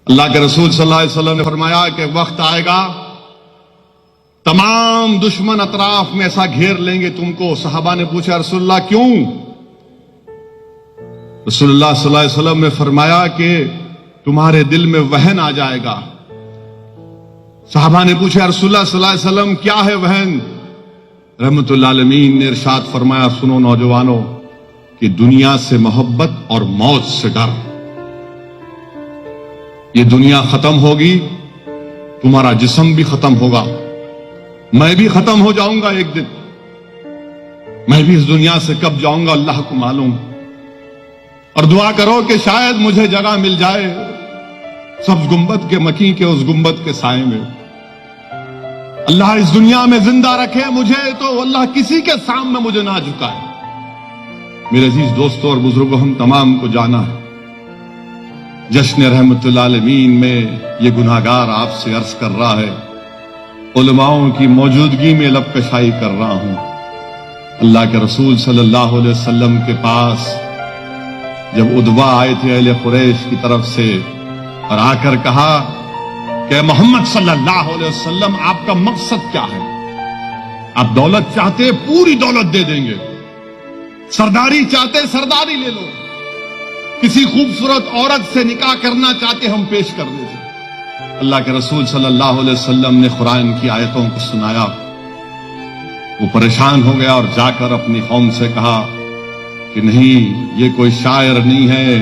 اللہ کے رسول صلی اللہ علیہ وسلم نے فرمایا کہ وقت آئے گا تمام دشمن اطراف میں ایسا گھیر لیں گے تم کو. صحابہ نے پوچھا رسول اللہ کیوں؟ رسول اللہ صلی اللہ علیہ وسلم نے فرمایا کہ تمہارے دل میں وہن آ جائے گا. صحابہ نے پوچھا رسول اللہ صلی اللہ علیہ وسلم کیا ہے وہن؟ رحمت اللہ عالمین نے ارشاد فرمایا سنو نوجوانوں کہ دنیا سے محبت اور موت سے ڈر. یہ دنیا ختم ہوگی، تمہارا جسم بھی ختم ہوگا، میں بھی ختم ہو جاؤں گا ایک دن. میں بھی اس دنیا سے کب جاؤں گا اللہ کو معلوم. اور دعا کرو کہ شاید مجھے جگہ مل جائے سبز گنبد کے مکی کے اس گنبد کے سائے میں. اللہ اس دنیا میں زندہ رکھے مجھے تو اللہ کسی کے سامنے مجھے نہ جھکائے. میرے عزیز دوستوں اور بزرگوں، ہم تمام کو جانا ہے جشن رحمت اللہ عالمین میں یہ گناہگار آپ سے عرض کر رہا ہے، علماؤں کی موجودگی میں لب کشائی کر رہا ہوں. اللہ کے رسول صلی اللہ علیہ وسلم کے پاس جب ادوا آئے تھے اہل قریش کی طرف سے اور آ کر کہا کہ محمد صلی اللہ علیہ وسلم آپ کا مقصد کیا ہے؟ آپ دولت چاہتے پوری دولت دے دیں گے، سرداری چاہتے سرداری لے لو، کسی خوبصورت عورت سے نکاح کرنا چاہتے ہم پیش کر دیتے. اللہ کے رسول صلی اللہ علیہ وسلم نے قرآن کی آیتوں کو سنایا. وہ پریشان ہو گیا اور جا کر اپنی قوم سے کہا کہ نہیں، یہ کوئی شاعر نہیں ہے،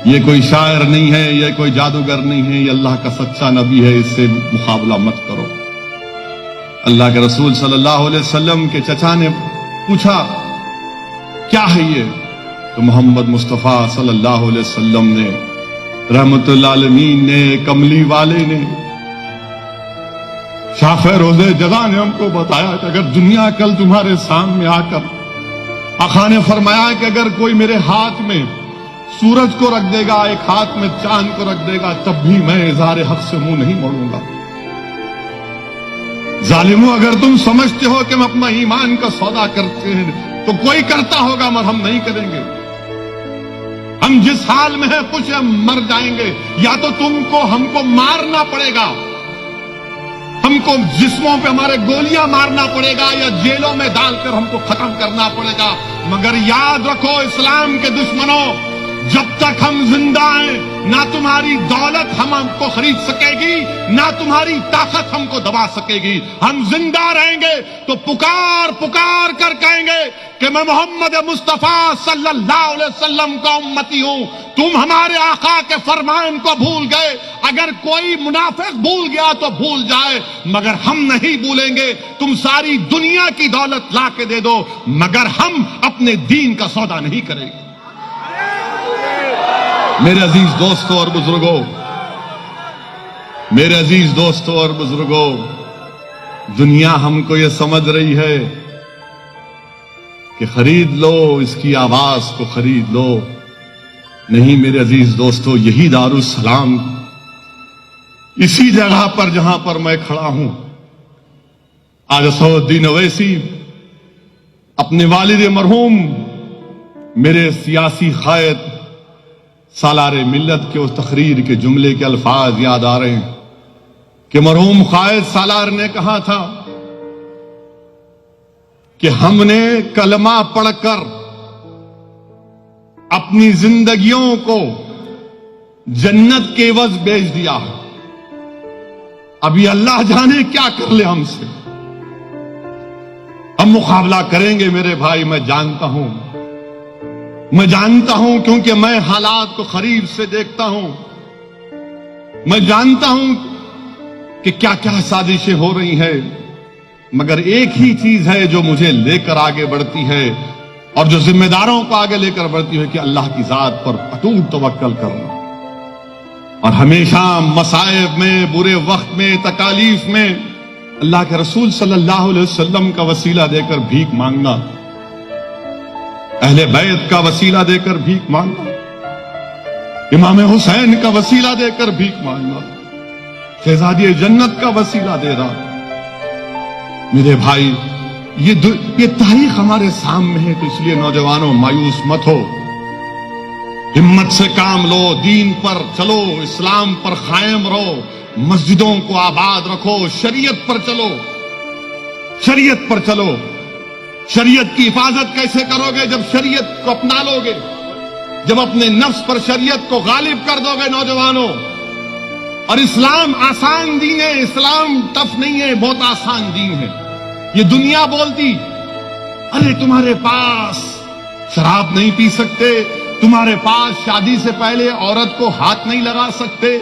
یہ کوئی شاعر نہیں ہے، یہ کوئی جادوگر نہیں ہے، یہ اللہ کا سچا نبی ہے، اس سے مقابلہ مت کرو. اللہ کے رسول صلی اللہ علیہ وسلم کے چچا نے پوچھا کیا ہے یہ؟ تو محمد مصطفیٰ صلی اللہ علیہ وسلم نے رحمت اللہ عالمین نے کملی والے نے شاخ روزے جزا نے ہم کو بتایا کہ اگر دنیا کل تمہارے سامنے آ کر آقا نے فرمایا کہ اگر کوئی میرے ہاتھ میں سورج کو رکھ دے گا، ایک ہاتھ میں چاند کو رکھ دے گا، تب بھی میں اظہار حق سے منہ نہیں موڑوں گا. ظالموں، اگر تم سمجھتے ہو کہ ہم اپنا ایمان کا سودا کرتے ہیں تو کوئی کرتا ہوگا مگر ہم نہیں کریں گے. ہم جس حال میں ہیں کچھ ہم مر جائیں گے، یا تو تم کو ہم کو مارنا پڑے گا، ہم کو جسموں پہ ہمارے گولیاں مارنا پڑے گا، یا جیلوں میں ڈال کر ہم کو ختم کرنا پڑے گا. مگر یاد رکھو اسلام کے دشمنوں، جب تک ہم زندہ ہیں نہ تمہاری دولت ہم کو خرید سکے گی، نہ تمہاری طاقت ہم کو دبا سکے گی. ہم زندہ رہیں گے تو پکار پکار کر کہیں گے کہ میں محمد مصطفیٰ صلی اللہ علیہ وسلم کا امتی ہوں. تم ہمارے آقا کے فرمان کو بھول گئے. اگر کوئی منافق بھول گیا تو بھول جائے، مگر ہم نہیں بھولیں گے. تم ساری دنیا کی دولت لا کے دے دو مگر ہم اپنے دین کا سودا نہیں کریں گے. میرے عزیز دوستوں اور بزرگوں، میرے عزیز دوستوں اور بزرگوں، دنیا ہم کو یہ سمجھ رہی ہے کہ خرید لو، اس کی آواز کو خرید لو. نہیں میرے عزیز دوستوں، یہی دارالسلام اسی جگہ پر جہاں پر میں کھڑا ہوں، آج اسد الدین اویسی اپنے والد مرحوم میرے سیاسی قائد سالار ملت کے اس تقریر کے جملے کے الفاظ یاد آ رہے ہیں کہ مرحوم قائد سالار نے کہا تھا کہ ہم نے کلمہ پڑھ کر اپنی زندگیوں کو جنت کے عوض بیچ دیا ہے، ابھی اللہ جانے کیا کر لے ہم سے. ہم مقابلہ کریں گے میرے بھائی، میں جانتا ہوں کیونکہ میں حالات کو قریب سے دیکھتا ہوں. میں جانتا ہوں کہ کیا کیا سازشیں ہو رہی ہیں، مگر ایک ہی چیز ہے جو مجھے لے کر آگے بڑھتی ہے اور جو ذمہ داروں کو آگے لے کر بڑھتی ہے کہ اللہ کی ذات پر اٹوٹ توکل کرنا اور ہمیشہ مصائب میں، برے وقت میں، تکالیف میں اللہ کے رسول صلی اللہ علیہ وسلم کا وسیلہ دے کر بھیک مانگنا، اہل بیت کا وسیلہ دے کر بھیک مانگنا، امام حسین کا وسیلہ دے کر بھیک مانگنا، شہزادی جنت کا وسیلہ دے رہا. میرے بھائی، یہ تاریخ ہمارے سامنے ہے، تو اس لیے نوجوانوں مایوس مت ہو. ہمت سے کام لو، دین پر چلو، اسلام پر قائم رہو، مسجدوں کو آباد رکھو، شریعت پر چلو، شریعت پر چلو۔ شریعت کی حفاظت کیسے کرو گے؟ جب شریعت کو اپنا لو گے، جب اپنے نفس پر شریعت کو غالب کر دو گے نوجوانوں۔ اور اسلام آسان دین ہے، اسلام ٹف نہیں ہے، بہت آسان دین ہے۔ یہ دنیا بولتی ارے تمہارے پاس شراب نہیں پی سکتے، تمہارے پاس شادی سے پہلے عورت کو ہاتھ نہیں لگا سکتے،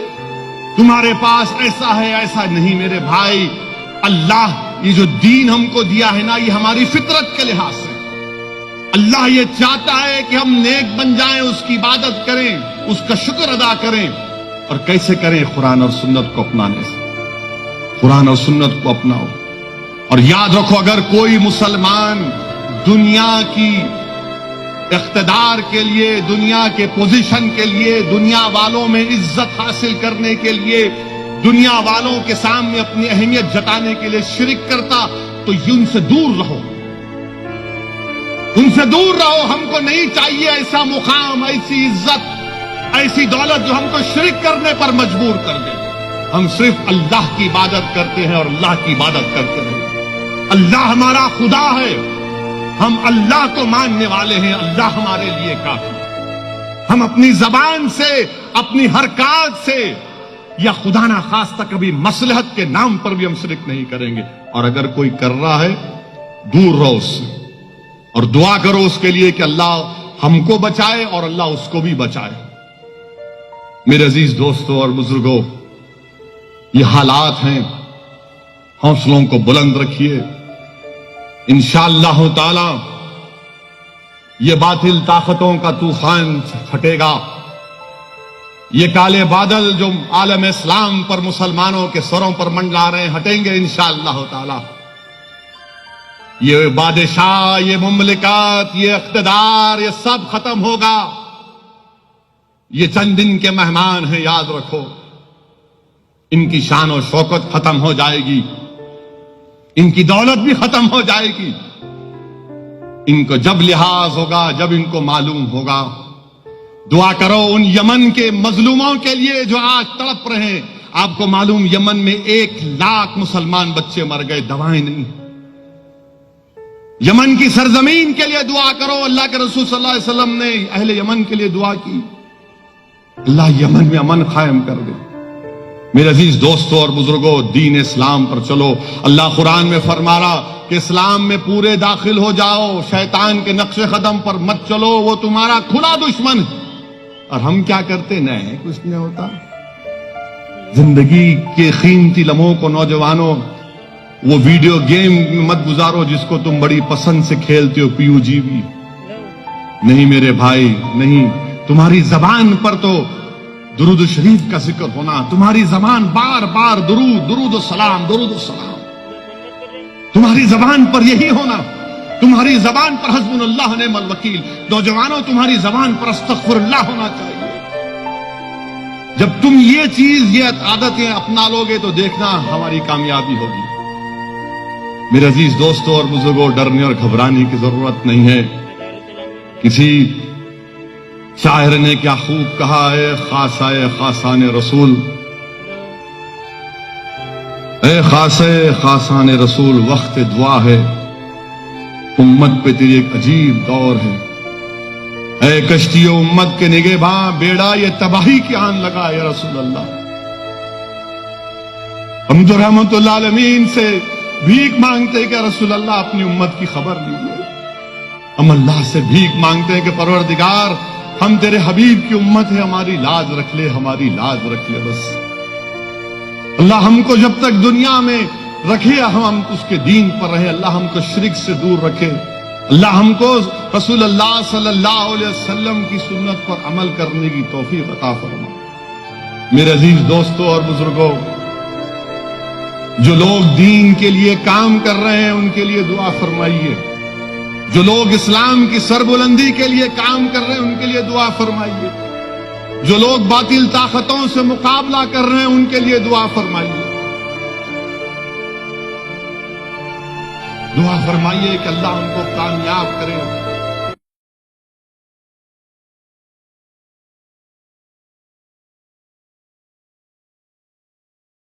تمہارے پاس ایسا ہے ایسا نہیں۔ میرے بھائی، اللہ یہ جو دین ہم کو دیا ہے نا، یہ ہماری فطرت کے لحاظ سے اللہ یہ چاہتا ہے کہ ہم نیک بن جائیں، اس کی عبادت کریں، اس کا شکر ادا کریں۔ اور کیسے کریں؟ قرآن اور سنت کو اپنانے سے۔ قرآن اور سنت کو اپناؤ، اور یاد رکھو اگر کوئی مسلمان دنیا کی اقتدار کے لیے، دنیا کے پوزیشن کے لیے، دنیا والوں میں عزت حاصل کرنے کے لیے، دنیا والوں کے سامنے اپنی اہمیت جتانے کے لیے شرک کرتا، تو ان سے دور رہو، ان سے دور رہو۔ ہم کو نہیں چاہیے ایسا مقام، ایسی عزت، ایسی دولت جو ہم کو شرک کرنے پر مجبور کر دے۔ ہم صرف اللہ کی عبادت کرتے ہیں اور اللہ کی عبادت کرتے ہیں۔ اللہ ہمارا خدا ہے، ہم اللہ کو ماننے والے ہیں، اللہ ہمارے لیے کافی ہے۔ ہم اپنی زبان سے، اپنی حرکات سے، یا خدا نہ خواستہ کبھی مصلحت کے نام پر بھی ہم شرک نہیں کریں گے۔ اور اگر کوئی کر رہا ہے، دور رہو اس سے، اور دعا کرو اس کے لیے کہ اللہ ہم کو بچائے اور اللہ اس کو بھی بچائے۔ میرے عزیز دوستوں اور بزرگوں، یہ حالات ہیں، حوصلوں کو بلند رکھیے۔ انشاءاللہ تعالی یہ باطل طاقتوں کا طوفان پھٹے گا، یہ کالے بادل جو عالم اسلام پر، مسلمانوں کے سروں پر منڈلا رہے ہیں، ہٹیں گے انشاءاللہ تعالی۔ یہ بادشاہ، یہ مملکات، یہ اقتدار، یہ سب ختم ہوگا۔ یہ چند دن کے مہمان ہیں، یاد رکھو۔ ان کی شان و شوکت ختم ہو جائے گی، ان کی دولت بھی ختم ہو جائے گی۔ ان کو جب لحاظ ہوگا، جب ان کو معلوم ہوگا۔ دعا کرو ان یمن کے مظلوموں کے لیے جو آج تڑپ رہے ہیں۔ آپ کو معلوم یمن میں 1,00,000 مسلمان بچے مر گئے، دوائیں نہیں۔ یمن کی سرزمین کے لیے دعا کرو۔ اللہ کے رسول صلی اللہ علیہ وسلم نے اہل یمن کے لیے دعا کی، اللہ یمن میں امن قائم کر دے۔ میرے عزیز دوستوں اور بزرگوں، دین اسلام پر چلو۔ اللہ قرآن میں فرما رہا کہ اسلام میں پورے داخل ہو جاؤ، شیطان کے نقش قدم پر مت چلو، وہ تمہارا کھلا دشمن ہے۔ اور ہم کیا کرتے؟ نہیں، کچھ نہیں ہوتا۔ زندگی کے قیمتی لمحوں کو نوجوانوں وہ ویڈیو گیم میں مت گزارو جس کو تم بڑی پسند سے کھیلتے ہو، پیو جی بھی نہیں میرے بھائی، نہیں۔ تمہاری زبان پر تو درود و شریف کا ذکر ہونا، تمہاری زبان بار بار درود، درود و سلام، درود و سلام، تمہاری زبان پر یہی ہونا، تمہاری زبان پر حسبنا اللہ نعم الوکیل۔ نوجوانوں، تمہاری زبان پر استغفر اللہ ہونا چاہیے۔ جب تم یہ چیز، یہ عادتیں اپنا لو گے تو دیکھنا ہماری کامیابی ہوگی۔ میرے عزیز دوستوں اور بزرگوں، ڈرنے اور گھبرانے کی ضرورت نہیں ہے۔ کسی شاعر نے کیا خوب کہا، اے خاصائے خاصان رسول، اے خاصے خاصان رسول، وقت دعا ہے، امت پہ تیری ایک عجیب دور ہے۔ اے کشتی امت کے نگہباں، بیڑا یہ تباہی کی آن لگا یا رسول اللہ۔ ہم تو رحمت اللہ عالمین سے بھیک مانگتے کہ رسول اللہ اپنی امت کی خبر لیجیے۔ ہم اللہ سے بھیک مانگتے ہیں کہ پروردگار، ہم تیرے حبیب کی امت ہے، ہماری لاج رکھ لے، ہماری لاج رکھ لے بس۔ اللہ ہم کو جب تک دنیا میں رکھے، ہم اس کے دین پر رہے، اللہ ہم کو شرک سے دور رکھے، اللہ ہم کو رسول اللہ صلی اللہ علیہ وسلم کی سنت پر عمل کرنے کی توفیق عطا فرما۔ میرے عزیز دوستوں اور بزرگوں، جو لوگ دین کے لیے کام کر رہے ہیں ان کے لیے دعا فرمائیے، جو لوگ اسلام کی سربلندی کے لیے کام کر رہے ہیں ان کے لیے دعا فرمائیے، جو لوگ باطل طاقتوں سے مقابلہ کر رہے ہیں ان کے لیے دعا فرمائیے۔ دعا فرمائیے کہ اللہ ہم کو کامیاب کرے،